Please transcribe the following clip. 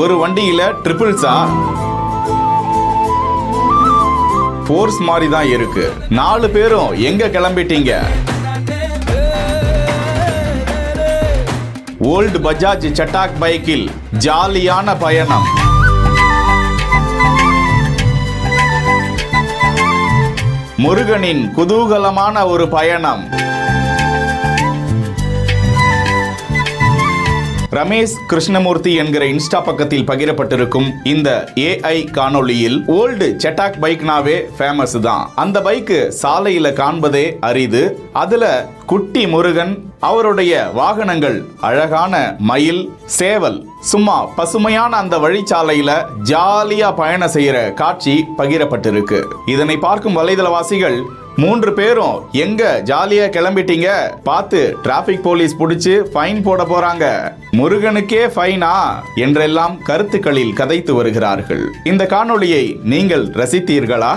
ஒரு வண்டியில ட்ரிபிள்ஸா? ஃபோர்ஸ் மாதிரி தான் இருக்கு. 4 பேரும் எங்க கிளம்பிட்டீங்க? ஓல்ட் பஜாஜ் சட்டாக் பைக்கில் ஜாலியான பயணம். முருகனின் குதூகலமான ஒரு பயணம். ரமேஷ் கிருஷ்ணமூர்த்தி என்கிற இன்ஸ்டா பக்கத்தில் பகிரப்பட்டிருக்கும் இந்த AI காணொளியில் ஓல்டு செட்டாக் பைக்னாவே ஃபேமஸ் தான். அந்த பைக்கு சாலையில காண்பதே அரிது. அதுல குட்டி முருகன், அவருடைய வாகனங்கள் அழகான மயில், சேவல், சும்மா பசுமையான அந்த வழிச்சாலையில ஜாலியா பயணம் செய்யற காட்சி பகிரப்பட்டிருக்கு. இதனை பார்க்கும் வலைதளவாசிகள் 3 பேரும் எங்க ஜாலியா கிளம்பிட்டீங்க, பார்த்து டிராபிக் போலீஸ் புடிச்சு ஃபைன் போட போறாங்க, முருகனுக்கே ஃபைனா என்றெல்லாம் கருத்துக்களில் கதைத்து வருகிறார்கள். இந்த காணொளியை நீங்கள் ரசித்தீர்களா?